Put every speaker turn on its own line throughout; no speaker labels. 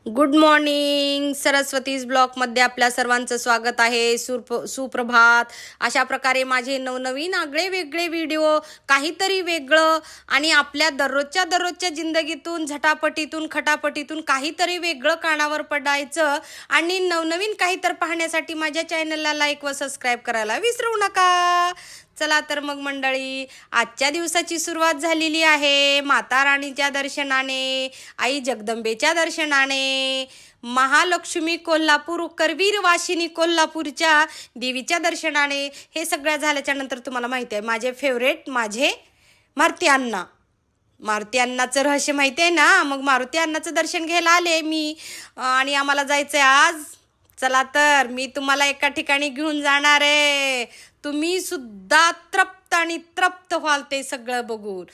Good morning. सरस्वतीज ब्लॉकमध्ये आपल्या सर्वांचं स्वागत आहे. सुप्रभात. अशा प्रकारे माझे नवनवीन आगळे वेगळे व्हिडिओ, काहीतरी वेगळं आणि आपल्या दररोजच्या जिंदगीतून, झटापटीतून, खटापटीतून काहीतरी वेगळं कानावर पडायचं आणि नवनवीन काहीतरी पाहण्यासाठी माझ्या चॅनलला लाईक व सबस्क्राईब करायला विसरू नका. चला तर मग मंडळी, आजच्या दिवसाची सुरुवात झालेली आहे माता राणीच्या दर्शनाने, आई जगदंबेच्या दर्शनाने, महालक्ष्मी कोल्हापूर, करवीर वाशिनी कोल्हापूरच्या देवीच्या दर्शनाने. हे सगळं झाल्याच्या नंतर तुम्हाला माहिती आहे माझे फेवरेट मारुती अण्णाचं रहस्य माहिती आहे ना. मग मारुती अण्णाचं दर्शन घ्यायला आले मी आणि आम्हाला जायचंय आज. चला तर मी तुम्हाला एका ठिकाणी घेऊन जाणार आहे. तुम्ही सुद्धा तृप्त व्हाल ते सगळं बघून.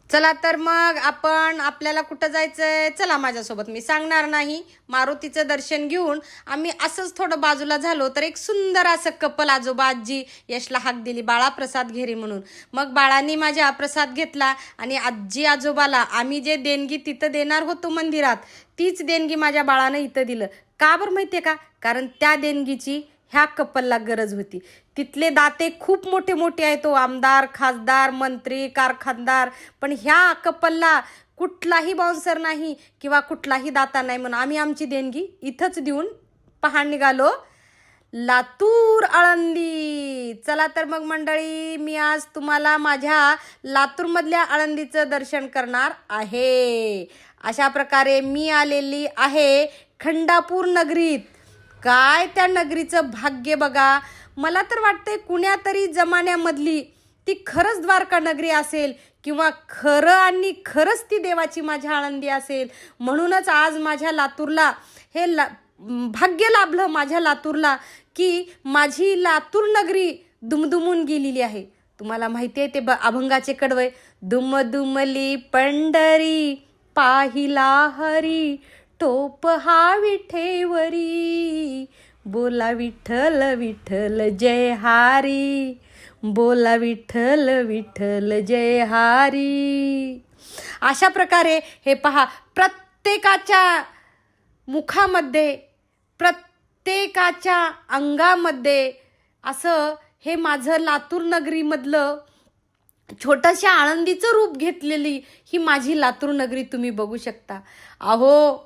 चला तर मग आपल्याला कुठं जायचंय, चला माझ्यासोबत. मी सांगणार नाही. मारुतीचं दर्शन घेऊन आम्ही असंच थोडं बाजूला झालो तर एक सुंदर असं कपल, आजोबा आजी यशला हाक दिली, बाळा प्रसाद घेरी म्हणून. मग बाळांनी माझ्या प्रसाद घेतला आणि आजी आजोबाला आम्ही जे देणगी तिथं देणार होतो मंदिरात, तीच देणगी माझ्या बाळानं इथं दिलं. का बरं माहितीये का? कारण त्या देणगीची ह्या कपलला गरज होती. तिथले दाते खूप मोठे मोठे आहेत, आमदार, खासदार, मंत्री, कारखानदार. पण ह्या कपलला कुठलाही बाउन्सर नाही किंवा कुठलाही दाता नाही, म्हणून आम्ही आमची देणगी इथंच देऊन पहाण निघालो लातूर आळंदी. चला तर मग मंडळी, मी आज तुम्हाला माझ्या लातूरमधल्या आळंदीचं दर्शन करणार आहे. अशा प्रकारे मी आलेली आहे खंडापूर नगरीत. काय त्या नगरीचं भाग्य बघा. मला तर वाटतंय कुण्या तरी जमान्यामधली ती खरंच द्वारका नगरी असेल किंवा खरंच ती देवाची माझ्या आळंदी असेल. म्हणूनच आज माझ्या लातूरला हे भाग्य लाभलं, माझ्या लातूरला, की माझी लातूर नगरी दुमदुमून गेलेली आहे. तुम्हाला माहिती आहे ते अभंगाचे कडवय, दुमदुमली पंढरी पाहिला हरी, टोप हा विठेवरी, बोला विठ्ठल विठ्ठल जय हारी, बोला विठ्ठल विठ्ठल जय हारी. अशा प्रकारे हे पहा, प्रत्येकाच्या मुखामध्ये, प्रत्येकाच्या अंगामध्ये असं हे माझं लातूर नगरीमधलं छोट्याशा आळंदीचं रूप घेतलेली ही माझी लातूर नगरी तुम्ही बघू शकता. अहो,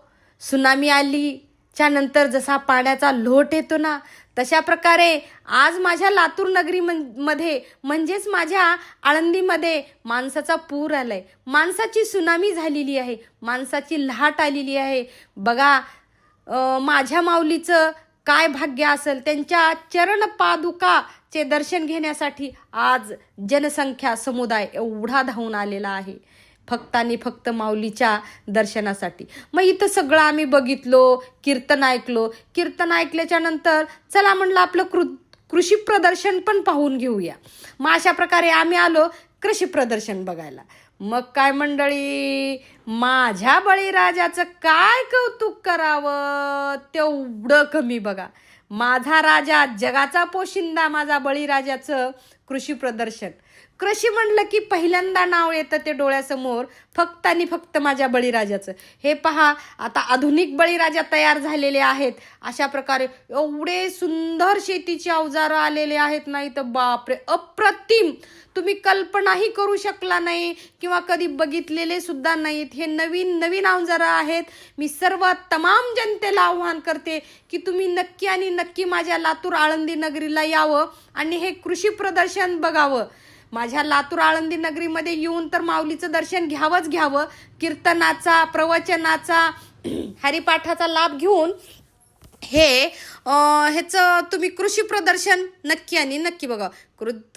सुनामी आली त्यानंतर जसा पाण्याचा लोट येतो ना, तशा प्रकारे आज माझ्या लातूर नगरीमध्ये म्हणजेच माझ्या आळंदीमध्ये माणसाचा पूर आलाय, माणसाची सुनामी झालेली आहे, माणसाची लाट आलेली आहे. बघा, माझ्या माऊलीचं काय भाग्य असेल, त्यांच्या चरण पादुकाचे दर्शन घेण्यासाठी आज जनसंख्या समुदाय एवढा धावून आलेला आहे, फक्त आणि फक्त माऊलीच्या दर्शनासाठी. मग इथं सगळं आम्ही बघितलो, कीर्तन ऐकलो. कीर्तन ऐकल्याच्या नंतर चला म्हणलं आपलं कृषी प्रदर्शन पण पाहून घेऊया. मग अशा प्रकारे आम्ही आलो कृषी प्रदर्शन बघायला. मग काय मंडळी, माझ्या बळीराजाचं काय कौतुक करावं तेवढं कमी. बघा, माझा राजा, जगाचा पोशिंदा, माझा बळीराजाचं कृषी प्रदर्शन. कृषी म्हणलं की पहिल्यांदा नाव येतं ते डोळ्यासमोर फक्त आणि फक्त माझ्या बळीराजाचं. हे पहा, आता आधुनिक बळीराजा तयार झालेले आहेत. अशा प्रकारे एवढे सुंदर शेतीचे अवजारं आलेले आहेत नाही तर बापरे, अप्रतिम. तुम्ही कल्पनाही करू शकला नाही किंवा कधी बघितलेले सुद्धा नाहीत. हे नवीन नवीन अवजारं आहेत. मी सर्व तमाम जनतेला आव्हान करते की तुम्ही नक्की आणि नक्की माझ्या लातूर आळंदी नगरीला यावं आणि हे कृषी प्रदर्शन बघावं. माझ्या लातूर आळंदी नगरीमध्ये येऊन तर माऊलीचं दर्शन घ्यावं. कीर्तनाचा, प्रवचनाचा, हरिपाठाचा लाभ घेऊन ह्याचं तुम्ही कृषी प्रदर्शन नक्की आणि नक्की बघा.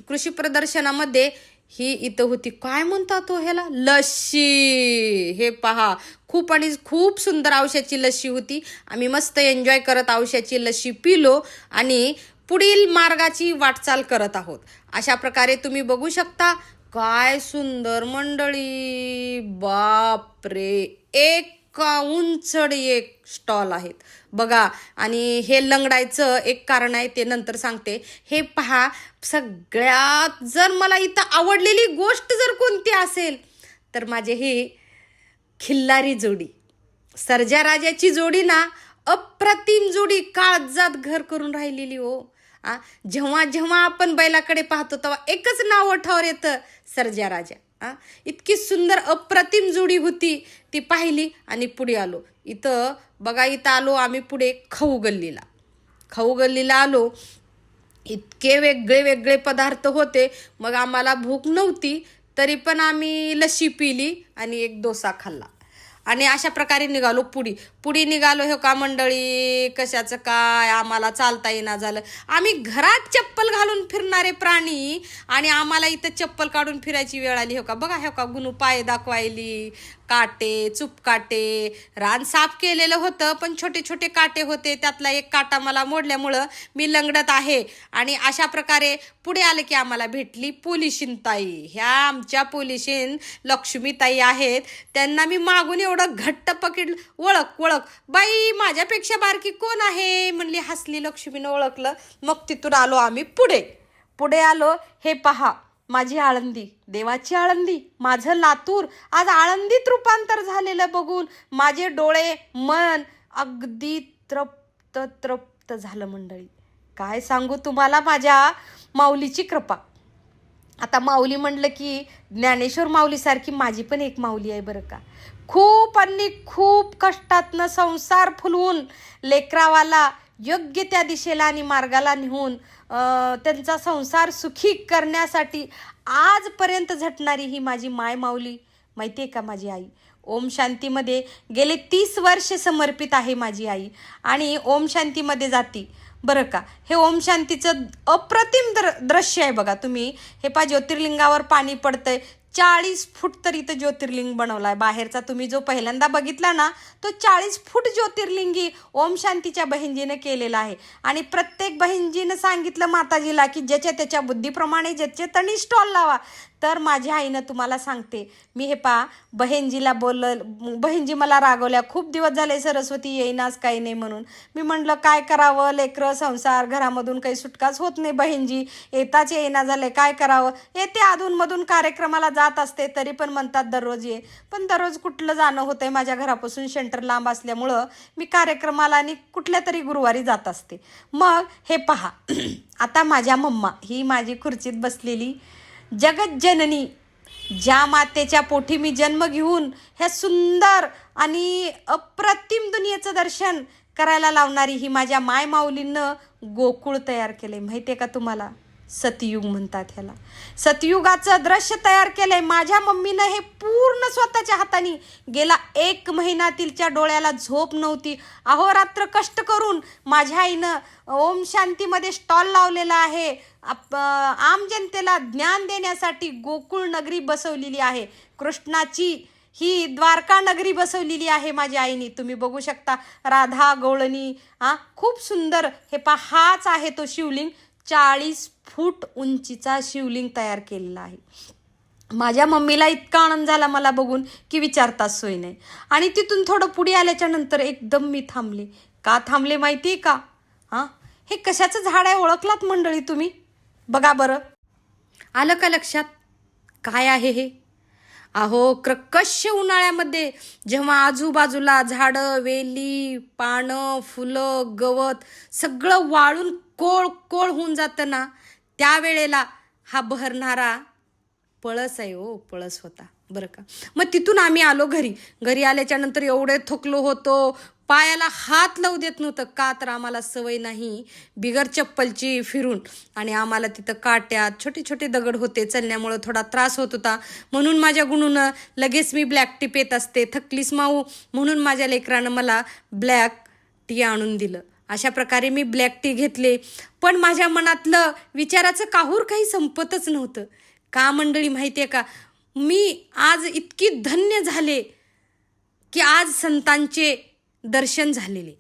कृषी प्रदर्शनामध्ये ही इथं होती, काय म्हणतात तो ह्याला, लस्सी. हे पहा, खूप आणि खूप सुंदर औषधाची लस्सी होती. आम्ही मस्त एन्जॉय करत औषधाची लस्सी पिलो आणि पुढील मार्गाची वाटचाल करत आहोत. अशा प्रकारे तुम्ही बघू शकता. काय सुंदर मंडळी, बापरे, एक उंचड एक स्टॉल आहेत बघा. आणि हे लंगडायचं एक कारण आहे, ते नंतर सांगते. हे पहा, सगळ्यात जर मला इथं आवडलेली गोष्ट जर कोणती असेल तर माझे ही खिल्लारी जोडी. सर्जा राजाची जोडी ना अप्रतिम जोडी काळजात घर करून राहिलेली हो. जेव्हा जेव्हा आपण बैलाकडे पाहतो तेव्हा एकच नाव ओठावर येतं, सर्जा राजा. इतकी सुंदर अप्रतिम जोडी होती. ती पाहिली आणि पुढे आलो. इथं बघा, इथं आलो आम्ही पुढे खाऊ गल्लीला आलो. इतके वेगळे वेगळे पदार्थ होते. मग आम्हाला भूक नव्हती तरी पण आम्ही लस्सी पिली आणि एक डोसा खाल्ला आणि अशा प्रकारे निघालो. पुढी निघालो. हो का मंडळी, कशाचं काय, आम्हाला चालता येईना झालं. आम्ही घरात चप्पल घालून फिरणारे प्राणी आणि आम्हाला इथं चप्पल काढून फिरायची वेळ आली. हो का, बघा, हो का, गुनू पाय दाखवायली, काटे, चुपकाटे. रान साफ केलेलं होतं पण छोटे छोटे काटे होते. त्यातला एक काटा मला मोडल्यामुळं मी लंगडत आहे. आणि अशा प्रकारे पुढे आले की आम्हाला भेटली पोलिशीनताई. ह्या आमच्या पोलिशीन लक्ष्मीताई आहेत. त्यांना मी मागून एवढं घट्ट पकडलं. ओळख बाई, माझ्यापेक्षा बारकी कोण आहे म्हणली. हसली, लक्ष्मीनं ओळखलं. मग तिथून आलो आम्ही पुढे आलो. हे पहा, माझी आळंदी, देवाची आळंदी, माझं लातूर आज आळंदीत रूपांतर झालेलं बघून माझे डोळे, मन अगदी तृप्त झालं मंडळी. काय सांगू तुम्हाला माझ्या माऊलीची कृपा. आता माऊली म्हणलं की ज्ञानेश्वर माऊलीसारखी माझी पण एक माऊली आहे बरं का. खूप कष्टातनं संसार फुलवून लेकरावाला योग्य त्या दिशेला आणि मार्गाला नेऊन त्यांचा संसार सुखी करण्यासाठी आजपर्यंत झटणारी ही माझी माय माऊली माहिती आहे का, माझी आई. ओम शांतीमध्ये गेले 30 वर्ष समर्पित आहे माझी आई आणि ओम शांतीमध्ये जाती बरं का. हे ओम शांतीचं अप्रतिम दृश्य आहे बघा तुम्ही. हे पा ज्योतिर्लिंगावर पाणी पडतंय. 40 फूट तर इथं ज्योतिर्लिंग बनवलाय बाहेरचा. तुम्ही जो पहिल्यांदा बघितला ना तो 40 फूट ज्योतिर्लिंगी ओम शांतीच्या बहिणजीनं केलेला आहे. आणि प्रत्येक बहिणजीनं सांगितलं माताजीला की ज्याच्या त्याच्या बुद्धीप्रमाणे ज्याचे तणी स्टॉल लावा. तर माझ्या आईनं तुम्हाला सांगते, मी हे पा बहिणजीला बहिणजी मला रागवल्या. खूप दिवस झाले सरस्वती येईनाच काही नाही म्हणून. मी म्हटलं काय करावं, लेकरं संसार घरामधून काही सुटकाच होत नाही. बहिणजी येताच येईना झाले, काय करावं. येते अधूनमधून कार्यक्रमाला जात असते तरी पण म्हणतात दररोज ये. पण दररोज कुठलं जाणं होतंय, माझ्या घरापासून सेंटर लांब असल्यामुळं मी कार्यक्रमाला आणि कुठल्या तरी गुरुवारी जात असते. मग हे पहा, आता माझ्या मम्मा ही माझी खुर्चीत बसलेली जगत जननी, ज्या मातेच्या पोटी मी जन्म घेऊन ह्या सुंदर आणि अप्रतिम दुनियेचं दर्शन करायला लावणारी ही माझ्या माय माऊलीनं गोकुळ तयार केले. माहिती आहे का तुम्हाला, सतयुग म्हणतात ह्याला. सतयुगाचं दृश्य तयार केलंय माझ्या मम्मीनं. हे पूर्ण स्वतःच्या हाताने. गेला 1 महिना तिच्या डोळ्याला झोप नव्हती. अहोरात्र कष्ट करून माझ्या आईनं ओम शांतीमध्ये स्टॉल लावलेला आहे. आम जनतेला ज्ञान देण्यासाठी गोकुळ नगरी बसवलेली आहे. कृष्णाची ही द्वारका नगरी बसवलेली आहे माझ्या आईने. तुम्ही बघू शकता, राधा गवळणी. खूप सुंदर. हे पहा, हाच आहे तो शिवलिंग. 40 फूट उंचीचा शिवलिंग तयार केलेला आहे. माझ्या मम्मीला इतका आनंद झाला मला बघून की विचारताच सोय नाही. आणि तिथून थोडं पुढे आल्याच्या नंतर एकदम मी थांबले. का थांबले माहिती आहे का? हे कशाचं झाड आहे ओळखलात मंडळी तुम्ही? बघा बरं, आलं का लक्षात काय आहे हे? अहो, कर्कश उन्हाळ्यामध्ये जेव्हा आजूबाजूला झाडं, वेली, पानं, फुलं, गवत सगळं वाळून कोळ होऊन जातं ना, त्यावेळेला हा बहरणारा पळस आहे हो, पळस होता बरं का. मग तिथून आम्ही आलो घरी आल्याच्या नंतर एवढे थकलो होतो, पायाला हात लावू देत नव्हतं. का तर आम्हाला सवय नाही बिगर चप्पलची फिरून. आणि आम्हाला तिथं काट्यात छोटे छोटे दगड होते, चलण्यामुळं थोडा त्रास होत होता. म्हणून माझ्या गुणूनं लगेच मी ब्लॅक टी पेत असते. थकलीस माऊ म्हणून माझ्या लेकरानं मला ब्लॅक टी आणून दिलं. अशा प्रकारे मी ब्लॅक टी घेतले. पण माझ्या मनातलं विचाराचं काहूर काही संपतच नव्हतं. का मंडळी माहिती आहे का, मी आज इतकी धन्य झाले की आज संतांचे दर्शन झालेले.